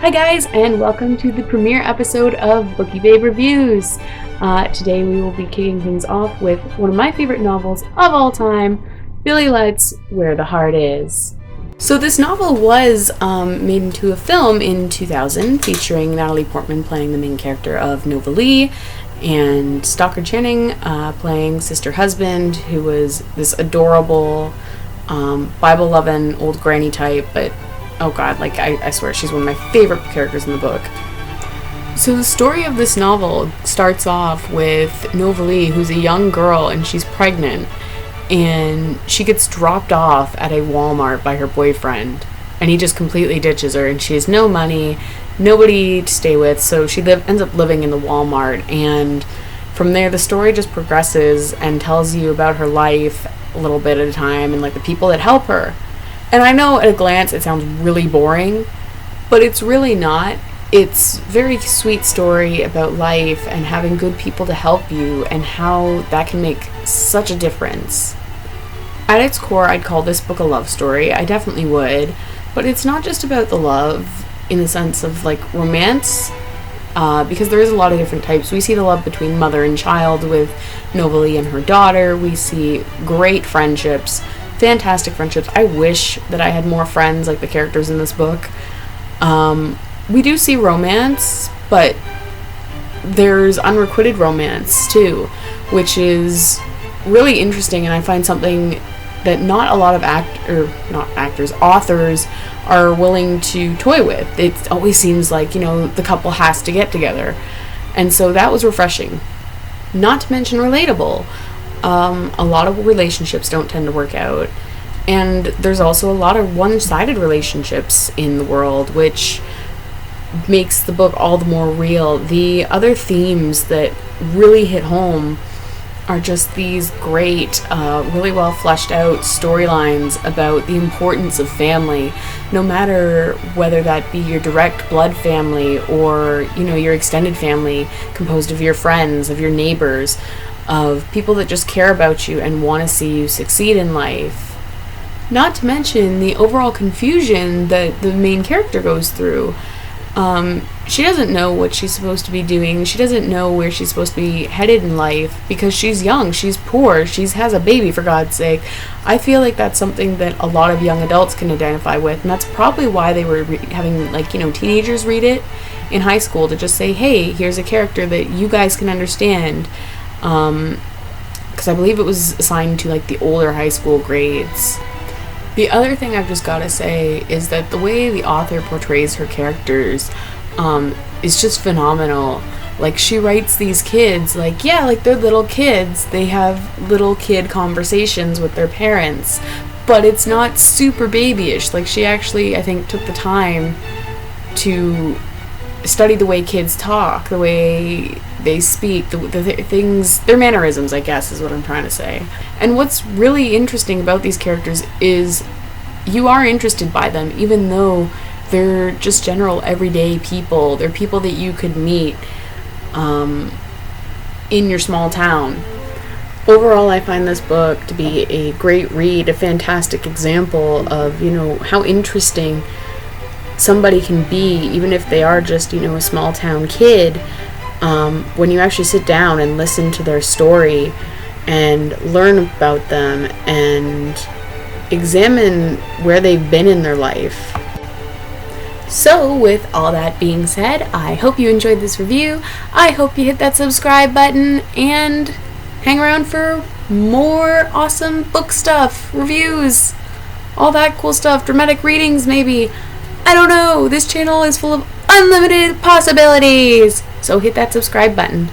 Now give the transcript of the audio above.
Hi guys, and welcome to the premiere episode of BookieBabeReviews. Today we will be kicking things off with one of my favorite novels of all time, Billie's Where the Heart Is. So this novel was made into a film in 2000, featuring Natalie Portman playing the main character of Novalee, and Stockard Channing playing Sister Husband, who was this adorable, Bible-loving old granny type, but oh god, like I swear she's one of my favorite characters in the book. So the story of this novel starts off with Novalee, who's a young girl and she's pregnant, and she gets dropped off at a Wal-Mart by her boyfriend, and he just completely ditches her, and she has no money, nobody to stay with, so she ends up living in the Wal-Mart, and from there the story just progresses and tells you about her life a little bit at a time and like the people that help her. And I know at a glance it sounds really boring, but it's really not. It's a very sweet story about life and having good people to help you and how that can make such a difference. At its core, I'd call this book a love story. I definitely would. But it's not just about the love in the sense of like romance, because there is a lot of different types. We see the love between mother and child with Novalee and her daughter. We see great friendships. Fantastic friendships. I wish that I had more friends like the characters in this book. We do see romance, but there's unrequited romance too, which is really interesting, and I find something that not a lot of authors are willing to toy with. It always seems like, the couple has to get together, and so that was refreshing. Not to mention relatable. A lot of relationships don't tend to work out, and there's also a lot of one-sided relationships in the world, which makes the book all the more real. The other themes that really hit home are just these great, really well fleshed out storylines about the importance of family, no matter whether that be your direct blood family or, your extended family composed of your friends, of your neighbors, of people that just care about you and want to see you succeed in life. Not to mention the overall confusion that the main character goes through. She doesn't know what she's supposed to be doing. She doesn't know where she's supposed to be headed in life because she's young, she's poor, she has a baby, for God's sake. I feel like that's something that a lot of young adults can identify with, and that's probably why they were having, teenagers read it in high school, to just say, hey, here's a character that you guys can understand. Because I believe it was assigned to the older high school grades. The other thing I've just got to say is that the way the author portrays her characters is just phenomenal. She writes these kids they're little kids. They have little kid conversations with their parents, but it's not super babyish. She actually, I think, took the time to study the way kids talk, the way they speak, the things, their mannerisms, I guess, is what I'm trying to say. And what's really interesting about these characters is you are interested by them, even though they're just general everyday people. They're people that you could meet in your small town. Overall, I find this book to be a great read, a fantastic example of, how interesting somebody can be, even if they are just, a small town kid, when you actually sit down and listen to their story and learn about them and examine where they've been in their life. So with all that being said, I hope you enjoyed this review. I hope you hit that subscribe button and hang around for more awesome book stuff, reviews, all that cool stuff, dramatic readings maybe. I don't know, this channel is full of unlimited possibilities. So hit that subscribe button.